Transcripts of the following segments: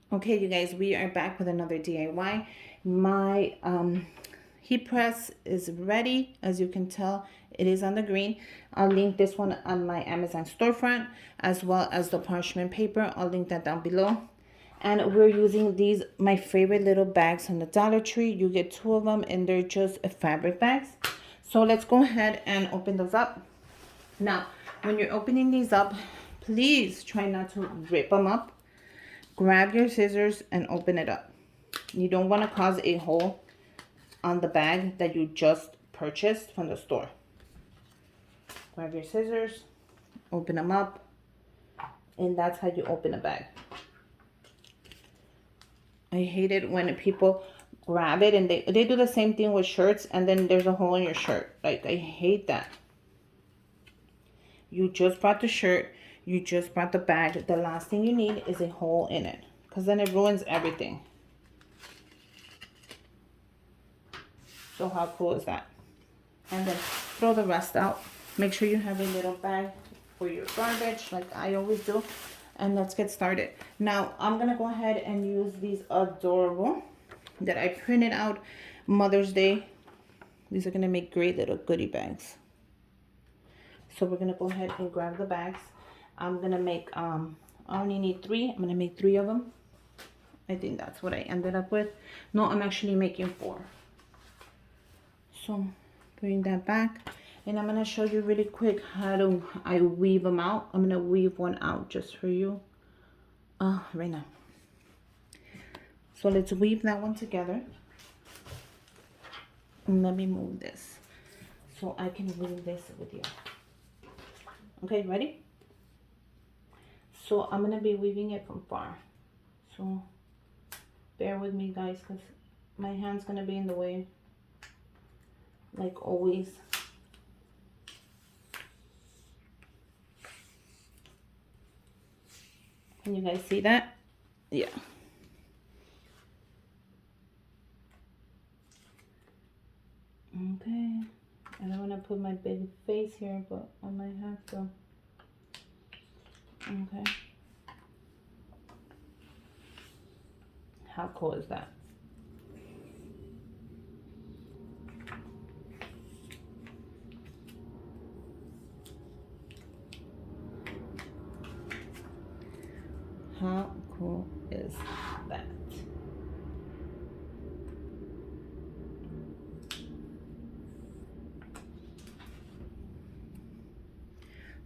Okay, you guys, we are back with another DIY. My heat press is ready. As you can tell, it is on the green. I'll link this one on my Amazon storefront, as well as the parchment paper. I'll link that down below. And we're using these, my favorite little bags from the Dollar Tree. You get 2 of them, and they're just fabric bags. So let's go ahead and open those up. Now, when you're opening these up, please try not to rip them up. Grab your scissors and open it up. You don't want to cause a hole on the bag that you just purchased from the store. Grab your scissors, open them up, and that's how you open a bag. I hate it when people grab it and they do the same thing with shirts, and then there's a hole in your shirt. Like, I hate that. You just bought the shirt, you just bought the bag. The last thing you need is a hole in it, because then it ruins everything. So how cool is that? And then throw the rest out. Make sure you have a little bag for your garbage, like I always do. And let's get started. Now, I'm going to go ahead and use these adorable that I printed out Mother's Day. These are going to make great little goodie bags. So we're going to go ahead and grab the bags. I'm going to make, I only need 3. I'm going to make 3 of them. I think that's what I ended up with. No, I'm actually making 4. So bring that back. And I'm going to show you really quick how I weave them out. I'm going to weave one out just for you right now. So let's weave that one together. And let me move this so I can weave this with you. Okay, ready? So I'm going to be weaving it from far. So bear with me, guys, because my hand's going to be in the way, like always. Can you guys see that? Yeah. Okay. I don't want to put my big face here, but I might have to. Okay. How cool is that? How cool is that?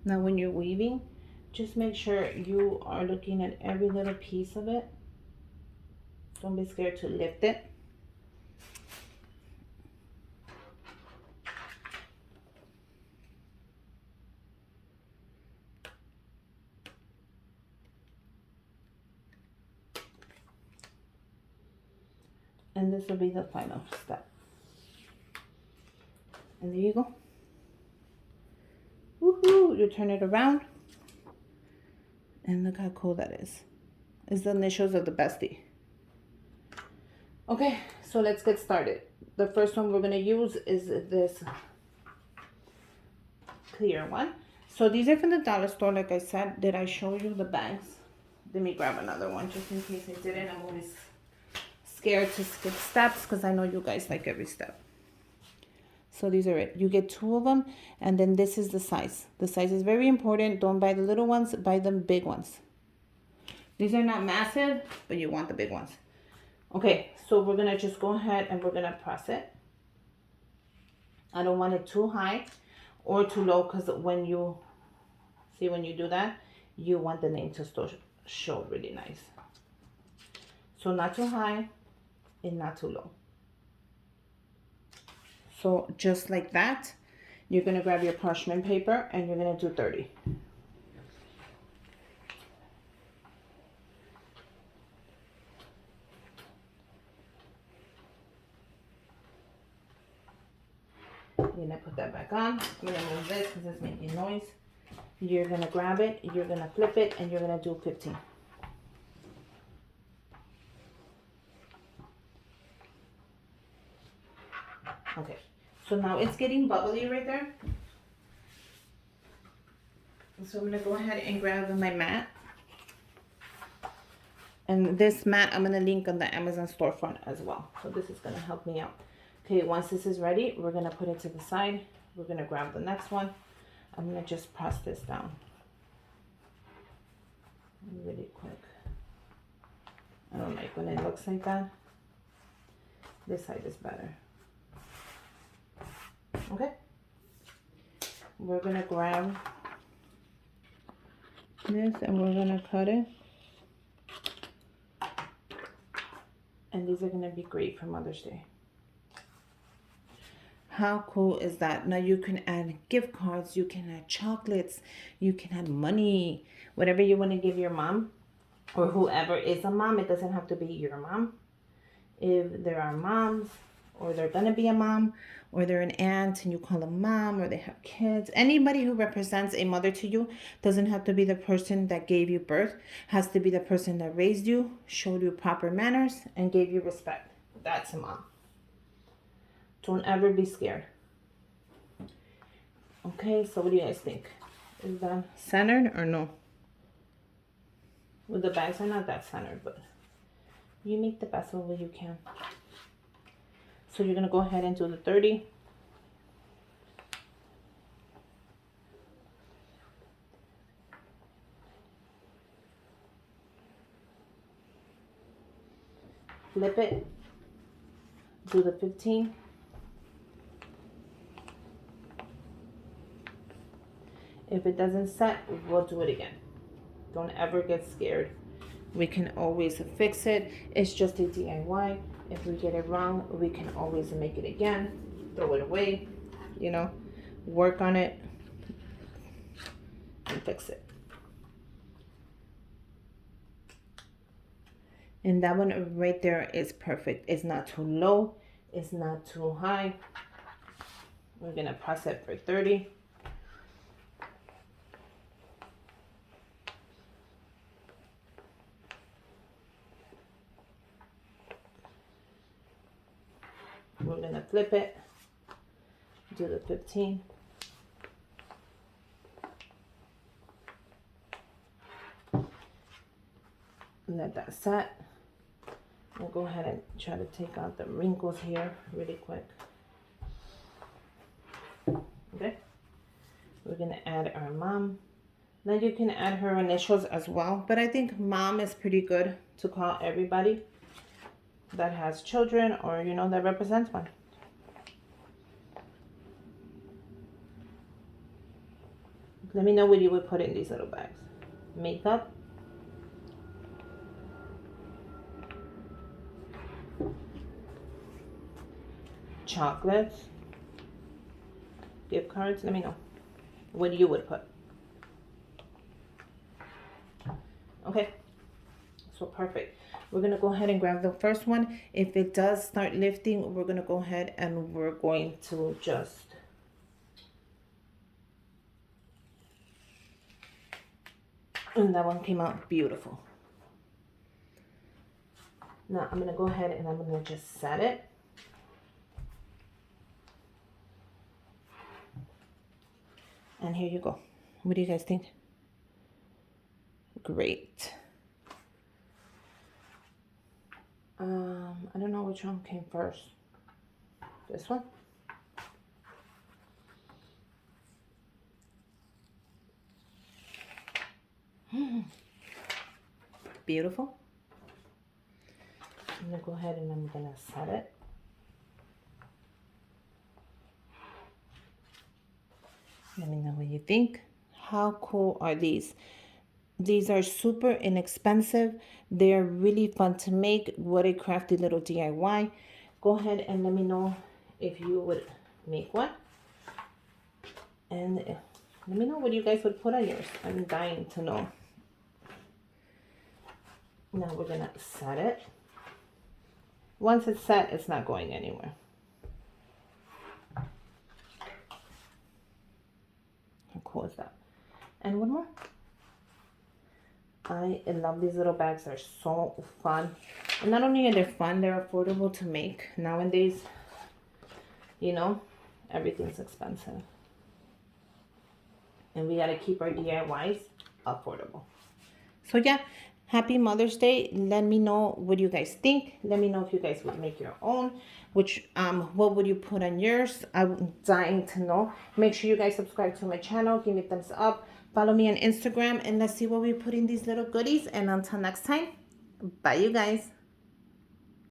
Now when you're weaving, just make sure you are looking at every little piece of it. Don't be scared to lift it. And this will be the final step. And there you go. Woohoo! You turn it around. And look how cool that is. It's the initials of the bestie. Okay, so let's get started. The first one we're going to use is this clear one. So these are from the dollar store, like I said. Did I show you the bags? Let me grab another one just in case I didn't. I'm always scared to skip steps because I know you guys like every step. So these are it. You get 2 of them, and then this is the size. The size is very important. Don't buy the little ones, buy the big ones. These are not massive, but you want the big ones. Okay, so we're gonna just go ahead and we're gonna press it. I don't want it too high or too low, because when you do that, you want the name to still show really nice. So not too high and not too low. So just like that, you're gonna grab your parchment paper and you're gonna do 30. I'm gonna put that back on. I'm gonna move this because it's making noise. You're gonna grab it, you're gonna flip it, and you're gonna do 15. Okay, so now it's getting bubbly right there. So I'm gonna go ahead and grab my mat. And this mat, I'm going to link on the Amazon storefront as well. So this is going to help me out. Okay, once this is ready, we're going to put it to the side. We're going to grab the next one. I'm going to just press this down really quick. I don't like when it looks like that. This side is better. Okay. We're going to grab this and we're going to cut it. And these are going to be great for Mother's Day. How cool is that? Now you can add gift cards, you can add chocolates, you can add money, whatever you want to give your mom or whoever is a mom. It doesn't have to be your mom. If there are moms or they're going to be a mom or they're an aunt and you call them mom or they have kids, anybody who represents a mother to you doesn't have to be the person that gave you birth, has to be the person that raised you, showed you proper manners, and gave you respect. That's a mom. Don't ever be scared. Okay, so what do you guys think? Is that centered or no? Well, the bags are not that centered, but you make the best of what you can. So you're going to go ahead and do the 30. Flip it. Do the 15. If it doesn't set, we'll do it again. Don't ever get scared. We can always fix it. It's just a DIY. If we get it wrong, we can always make it again. Throw it away, you know, work on it and fix it. And that one right there is perfect. It's not too low. It's not too high. We're going to press it for 30. We're going to flip it, do the 15. Let that set. We'll go ahead and try to take out the wrinkles here really quick. Okay. We're going to add our mom. Now you can add her initials as well, but I think mom is pretty good to call everybody that has children or, you know, that represents one. Let me know what you would put in these little bags. Makeup. Chocolates. Gift cards. Let me know what you would put. Okay. So perfect. We're going to go ahead and grab the first one. If it does start lifting, we're going to go ahead and we're going to just and that one came out beautiful. Now I'm going to go ahead and I'm going to just set it. And here you go. What do you guys think? Great. I don't know which one came first. This one? Beautiful. I'm gonna go ahead and I'm gonna set it. Let me know what you think. How cool are these? These are super inexpensive. They're really fun to make. What a crafty little DIY. Go ahead and let me know if you would make one. And let me know what you guys would put on yours. I'm dying to know. Now we're going to set it. Once it's set, it's not going anywhere. How cool is that? And one more. I love these little bags. They're so fun. And not only are they fun, they're affordable to make. Nowadays, you know, everything's expensive. And we got to keep our DIYs affordable. So yeah, Happy Mother's Day. Let me know what you guys think. Let me know if you guys would make your own. Which what would you put on yours? I'm dying to know. Make sure you guys subscribe to my channel. Give me a thumbs up. Follow me on Instagram, and let's see what we put in these little goodies. And until next time, bye you guys.